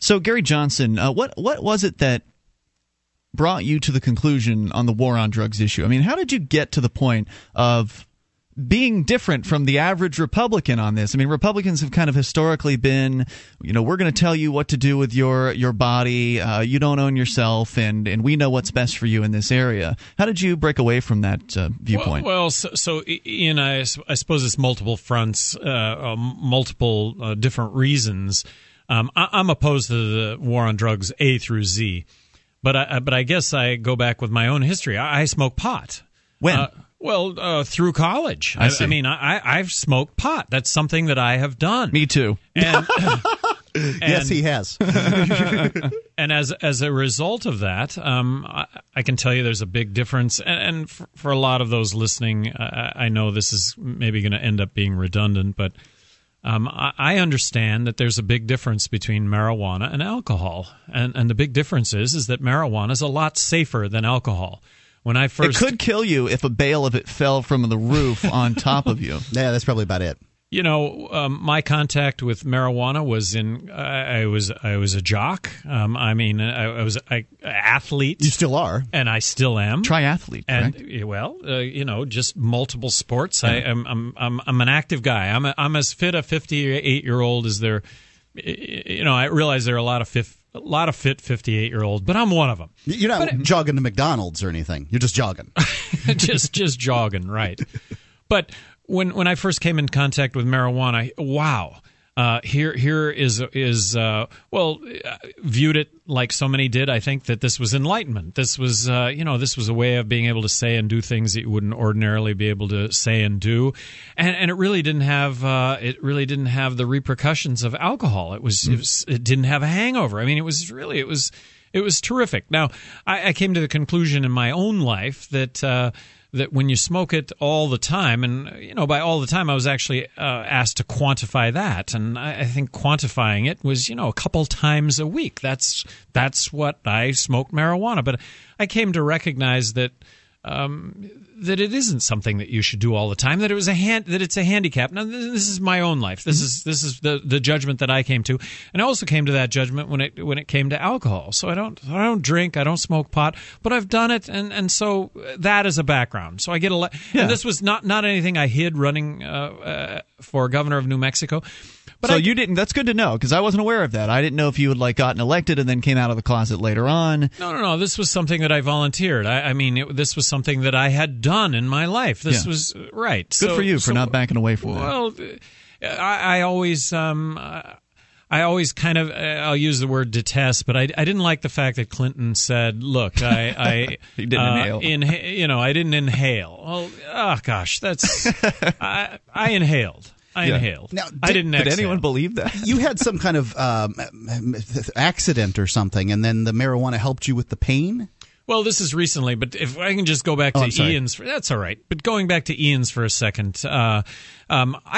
So, Gary Johnson, what was it that brought you to the conclusion on the war on drugs issue? I mean, how did you get to the point of being different from the average Republican on this? I mean, Republicans have kind of historically been, we're going to tell you what to do with your body. You don't own yourself, and we know what's best for you in this area. How did you break away from that viewpoint? Well, so Ian, I suppose it's multiple fronts, multiple different reasons. I'm opposed to the war on drugs A through Z, but I guess I go back with my own history. I smoke pot. When? Through college. I mean, I've smoked pot. That's something that I have done. Me too. And yes, he has. And as a result of that, I can tell you there's a big difference. And for a lot of those listening, I know this is maybe going to end up being redundant, but I understand that there's a big difference between marijuana and alcohol. And the big difference is that marijuana is a lot safer than alcohol. When I first, it could kill you if a bale of it fell from the roof on top of you. Yeah, that's probably about it. My contact with marijuana was I was a jock. I was an athlete. You still are, and I still am. Triathlete, correct? And just multiple sports. Yeah. I'm an active guy. I'm as fit a 58-year-old as there. I realize there are a lot of fit 58-year-olds, but I'm one of them. You're not jogging to McDonald's or anything. You're just jogging. just jogging, right. But when I first came in contact with marijuana, wow. Here is viewed it like so many did. I think that this was enlightenment. This was this was a way of being able to say and do things that you wouldn't ordinarily be able to say and do, and it really didn't have the repercussions of alcohol. It didn't have a hangover. I mean, it was terrific. Now, I came to the conclusion in my own life that when you smoke it all the time, and by all the time I was actually asked to quantify that, and I think quantifying it was a couple times a week. That's what I smoked marijuana, but I came to recognize that that it isn't something that you should do all the time. That it's a handicap. Now, this is my own life. This is the judgment that I came to, and I also came to that judgment when it came to alcohol. So I don't drink, I don't smoke pot, but I've done it, and so that is a background. So I get and this was not anything I hid running for governor of New Mexico. But so you didn't. That's good to know, because I wasn't aware of that. I didn't know if you had gotten elected and then came out of the closet later on. No. This was something that I volunteered. This was something that I had done in my life. This was right. Good for you for not backing away from that. Well, I always kind of I'll use the word detest, but I didn't like the fact that Clinton said, "Look, I he didn't inhale. I didn't inhale." Well, oh gosh, that's I inhaled. I inhaled. Now, I didn't exhale. Did anyone believe that? You had some kind of accident or something, and then the marijuana helped you with the pain? Well, this is recently, but if I can just go back to Ian's, that's all right. But going back to Ian's for a second, I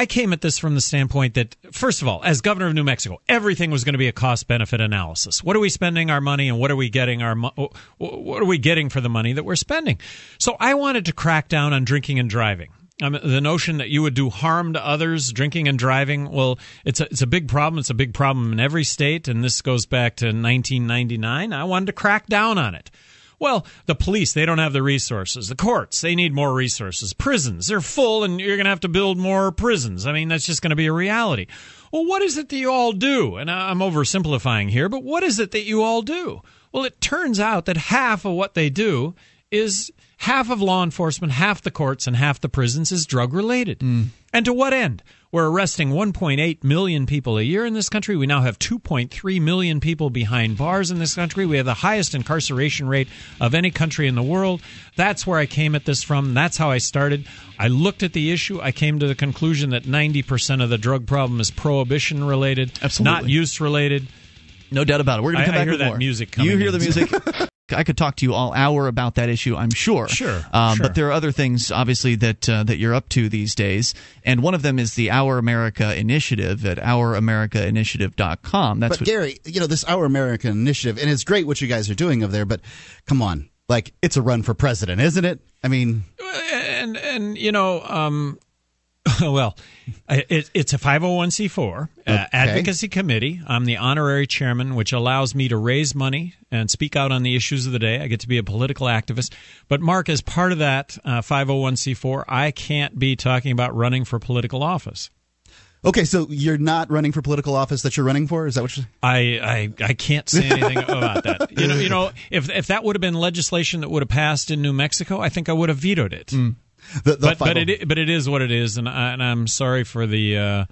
came at this from the standpoint that, first of all, as governor of New Mexico, everything was going to be a cost-benefit analysis. What are we spending our money, and what are we getting for the money that we're spending? So I wanted to crack down on drinking and driving. The notion that you would do harm to others, drinking and driving, well, it's a big problem. It's a big problem in every state, and this goes back to 1999. I wanted to crack down on it. Well, the police, they don't have the resources. The courts, they need more resources. Prisons, they're full, and you're going to have to build more prisons. I mean, that's just going to be a reality. Well, what is it that you all do? And I'm oversimplifying here, but what is it that you all do? Well, it turns out that half of what they do is half of law enforcement, half the courts, and half the prisons is drug-related. And to what end? We're arresting 1.8 million people a year in this country. We now have 2.3 million people behind bars in this country. We have the highest incarceration rate of any country in the world. That's where I came at this from. That's how I started. I looked at the issue. I came to the conclusion that 90% of the drug problem is prohibition-related, not use-related. No doubt about it. We're going to come back with more. I hear that music coming in. You hear the music? I could talk to you all hour about that issue, I'm sure. Sure. But there are other things, obviously, that you're up to these days. And one of them is the Our America Initiative at ouramericainitiative.com. But Gary, this Our America Initiative, and it's great what you guys are doing over there, but come on. It's a run for president, isn't it? I mean... Well, it's a 501c4 advocacy committee. I'm the honorary chairman, which allows me to raise money and speak out on the issues of the day. I get to be a political activist. But, Mark, as part of that 501c4, I can't be talking about running for political office. Okay, so you're not running for political office that you're running for? Is that what you're saying? I can't say anything about that. You know, if that would have been legislation that would have passed in New Mexico, I think I would have vetoed it. But it is what it is, and I'm sorry for the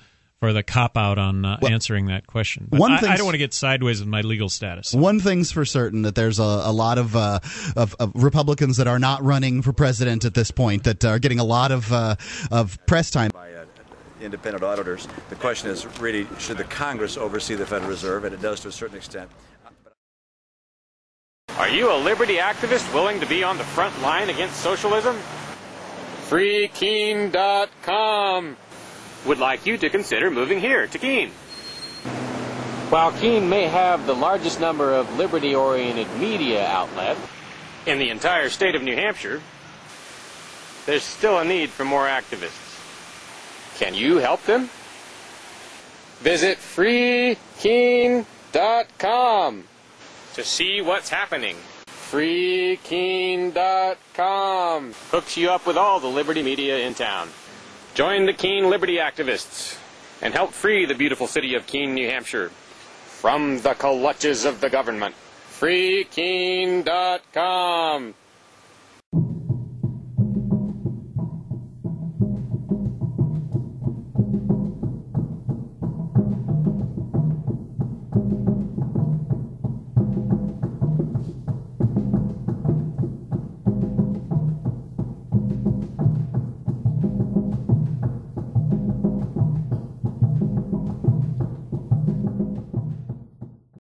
cop out on answering that question. But I don't want to get sideways with my legal status. One thing's for certain, that there's a lot of Republicans that are not running for president at this point that are getting a lot of press time. Independent auditors. The question is really, should the Congress oversee the Federal Reserve? And it does to a certain extent. Are you a liberty activist willing to be on the front line against socialism? FreeKeene.com would like you to consider moving here to Keene. While Keene may have the largest number of liberty-oriented media outlets in the entire state of New Hampshire, there's still a need for more activists. Can you help them? Visit FreeKeene.com to see what's happening. FreeKeene.com hooks you up with all the liberty media in town. Join the Keene Liberty activists and help free the beautiful city of Keene, New Hampshire from the clutches of the government. FreeKeene.com